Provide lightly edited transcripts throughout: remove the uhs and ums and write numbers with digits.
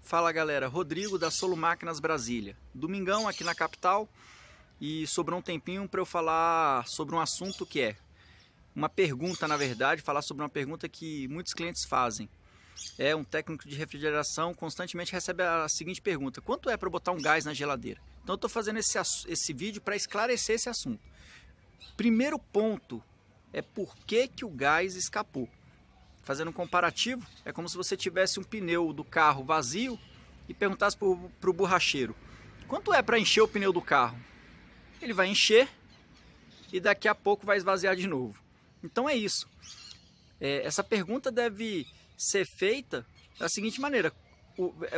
Fala galera, Rodrigo da Solo Máquinas Brasília. Domingão aqui na capital e sobrou um tempinho para eu falar sobre um assunto que é uma pergunta, na verdade, falar sobre uma pergunta que muitos clientes fazem. Um técnico de refrigeração constantemente recebe a seguinte pergunta: quanto é para botar um gás na geladeira? Então eu estou fazendo esse vídeo para esclarecer esse assunto. Primeiro ponto é por que o gás escapou. Fazendo um comparativo, é como se você tivesse um pneu do carro vazio e perguntasse para o borracheiro: quanto é para encher o pneu do carro? Ele vai encher e daqui a pouco vai esvaziar de novo. Então é isso. Essa pergunta deve ser feita da seguinte maneira: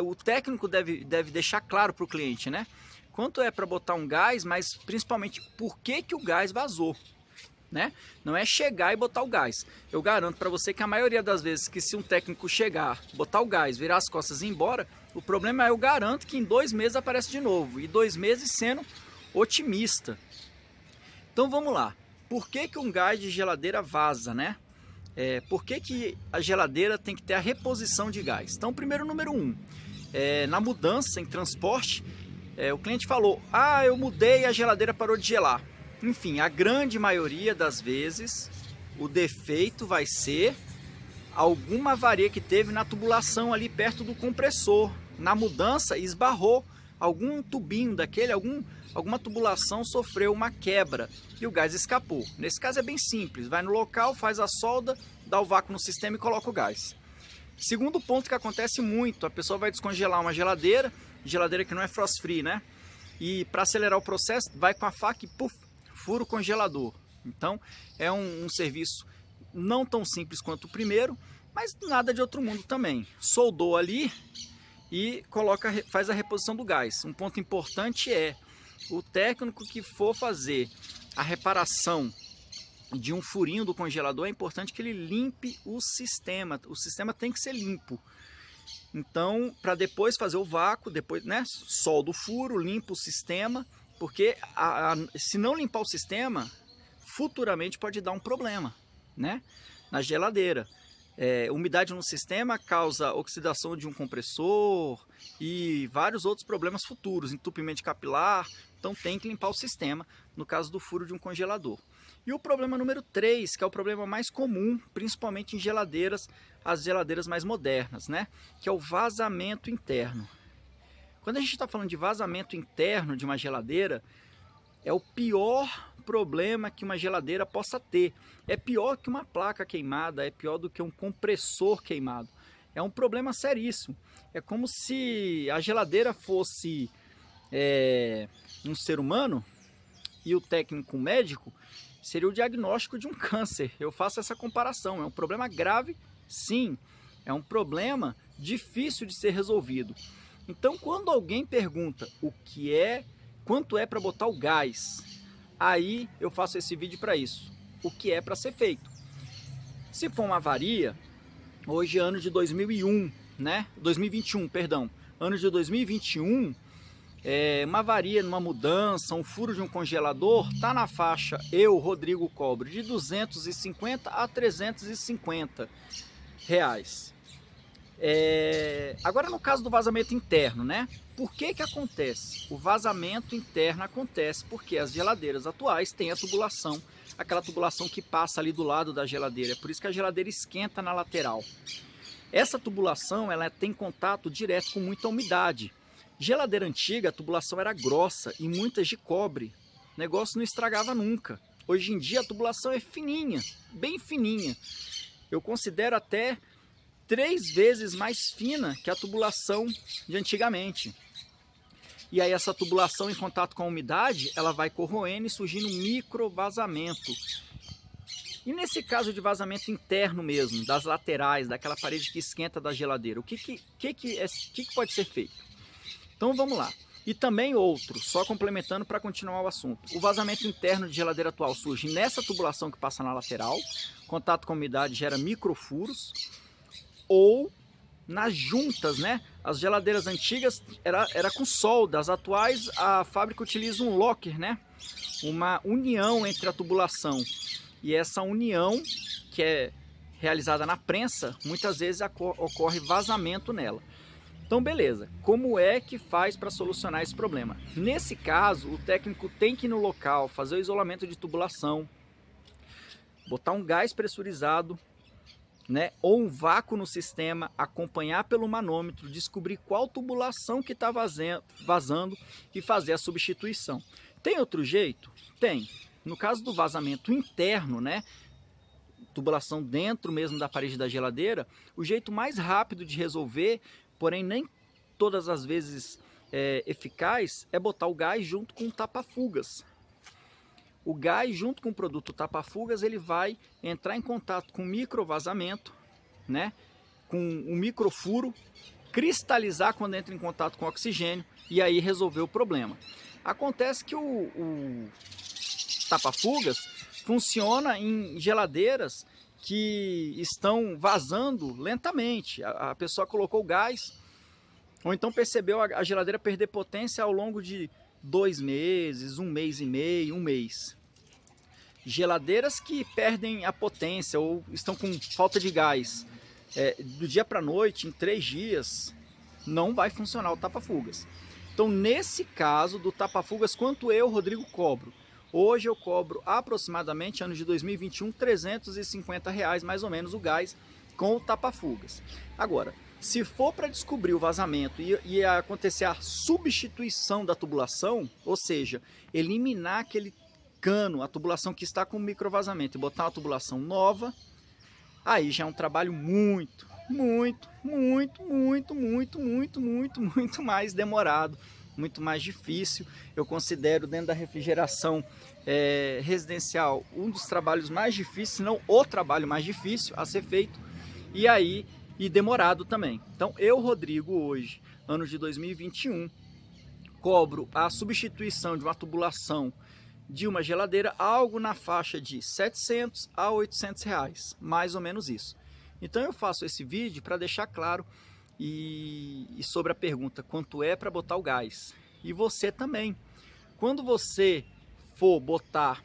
o técnico deve deixar claro para o cliente, né? Quanto é para botar um gás, mas principalmente por que o gás vazou. Né? Não é chegar e botar o gás. Eu garanto para você que a maioria das vezes que se um técnico chegar, botar o gás, virar as costas e ir embora, o problema é, eu garanto que em 2 meses aparece de novo. E 2 meses sendo otimista. Então vamos lá. Por que um gás de geladeira vaza, né? Por que a geladeira tem que ter a reposição de gás? Então, primeiro, número 1, na mudança em transporte, o cliente falou: ah, eu mudei e a geladeira parou de gelar. Enfim, a grande maioria das vezes o defeito vai ser alguma avaria que teve na tubulação ali perto do compressor. Na mudança esbarrou algum tubinho daquele, alguma tubulação sofreu uma quebra e o gás escapou. Nesse caso é bem simples, vai no local, faz a solda, dá o vácuo no sistema e coloca o gás. Segundo ponto que acontece muito: a pessoa vai descongelar uma geladeira que não é frost free, né? E para acelerar o processo vai com a faca e puf, fura o congelador. Então é um serviço não tão simples quanto o primeiro, mas nada de outro mundo também. Soldou ali e faz a reposição do gás. Um ponto importante é o técnico que for fazer a reparação de um furinho do congelador, é importante que ele limpe o sistema. O sistema tem que ser limpo. Então, para depois fazer o vácuo, depois, né, solda o furo, limpa o sistema, porque se não limpar o sistema, futuramente pode dar um problema, né, na geladeira. Umidade no sistema causa oxidação de um compressor e vários outros problemas futuros, entupimento capilar. Então tem que limpar o sistema no caso do furo de um congelador. E o problema número 3, que é o problema mais comum, principalmente em geladeiras, as geladeiras mais modernas, né? Que é o vazamento interno. Quando a gente está falando de vazamento interno de uma geladeira, é o pior problema que uma geladeira possa ter. É pior que uma placa queimada, é pior do que um compressor queimado. É um problema seríssimo. É como se a geladeira fosse um ser humano e o técnico médico seria o diagnóstico de um câncer. Eu faço essa comparação. É um problema grave, sim. É um problema difícil de ser resolvido. Então, quando alguém pergunta quanto é para botar o gás, aí eu faço esse vídeo para isso. O que é para ser feito? Se for uma avaria, hoje é ano de 2001, né? 2021, perdão. Ano de 2021, uma avaria numa mudança, um furo de um congelador, tá na faixa, eu, Rodrigo, cobro de 250 a 350 reais. Agora, no caso do vazamento interno, né? Por que acontece? O vazamento interno acontece porque as geladeiras atuais têm a tubulação, aquela tubulação que passa ali do lado da geladeira. É por isso que a geladeira esquenta na lateral. Essa tubulação, ela tem contato direto com muita umidade. Geladeira antiga, a tubulação era grossa e muitas de cobre. O negócio não estragava nunca. Hoje em dia a tubulação é fininha, bem fininha. Eu considero até 3 vezes mais fina que a tubulação de antigamente. E aí essa tubulação em contato com a umidade, ela vai corroendo e surgindo micro vazamento. E nesse caso de vazamento interno mesmo, das laterais, daquela parede que esquenta da geladeira, o que pode ser feito? Então vamos lá. E também outro, só complementando para continuar o assunto. O vazamento interno de geladeira atual surge nessa tubulação que passa na lateral, contato com a umidade gera microfuros, ou nas juntas, né? As geladeiras antigas era com solda, as atuais a fábrica utiliza um locker, né? Uma união entre a tubulação. E essa união, que é realizada na prensa, muitas vezes ocorre vazamento nela. Então beleza, como é que faz para solucionar esse problema? Nesse caso, o técnico tem que ir no local, fazer o isolamento de tubulação, botar um gás pressurizado, né, ou um vácuo no sistema, acompanhar pelo manômetro, descobrir qual tubulação que está vazando e fazer a substituição. Tem outro jeito? Tem. No caso do vazamento interno, né, tubulação dentro mesmo da parede da geladeira, o jeito mais rápido de resolver, porém nem todas as vezes eficaz, é botar o gás junto com o tapa-fugas. O gás junto com o produto tapa-fugas, ele vai entrar em contato com o microvazamento, né, com o microfuro, cristalizar quando entra em contato com o oxigênio e aí resolver o problema. Acontece que o tapa-fugas funciona em geladeiras que estão vazando lentamente. A pessoa colocou o gás, ou então percebeu a geladeira perder potência ao longo de 2 meses, 1 mês e meio, 1 mês. Geladeiras que perdem a potência ou estão com falta de gás do dia para a noite, em 3 dias, não vai funcionar o tapa-fugas. Então, nesse caso do tapa-fugas, quanto eu, Rodrigo, cobro? Hoje eu cobro aproximadamente, ano de 2021, R$350 mais ou menos o gás com o tapa-fugas. Agora, se for para descobrir o vazamento e acontecer a substituição da tubulação, ou seja, eliminar aquele cano, a tubulação que está com microvazamento e botar uma tubulação nova, aí já é um trabalho muito mais demorado, muito mais difícil. Eu considero dentro da refrigeração residencial um dos trabalhos mais difíceis, se não o trabalho mais difícil a ser feito e demorado também. Então eu, Rodrigo, hoje, ano de 2021, cobro a substituição de uma tubulação de uma geladeira algo na faixa de R$700 a R$800, mais ou menos isso. Então eu faço esse vídeo para deixar claro e sobre a pergunta quanto é para botar o gás. E você também, quando você for botar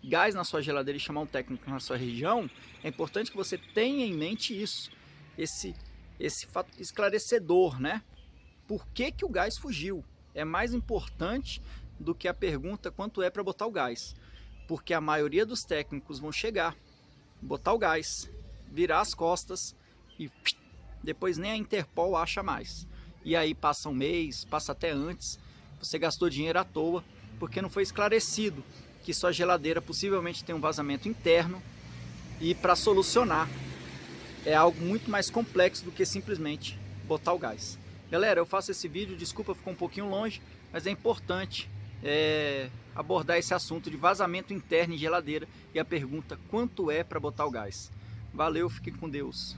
gás na sua geladeira e chamar um técnico na sua região, é importante que você tenha em mente isso, esse fato esclarecedor, né? Por que que o gás fugiu? É mais importante do que a pergunta quanto é para botar o gás, porque a maioria dos técnicos vão chegar, botar o gás, virar as costas e depois nem a Interpol acha mais. E aí passa um mês, passa até antes, você gastou dinheiro à toa, porque não foi esclarecido que sua geladeira possivelmente tem um vazamento interno e para solucionar é algo muito mais complexo do que simplesmente botar o gás. Galera, eu faço esse vídeo, desculpa, ficou um pouquinho longe, mas é importante abordar esse assunto de vazamento interno em geladeira e a pergunta quanto é para botar o gás. Valeu, fiquem com Deus.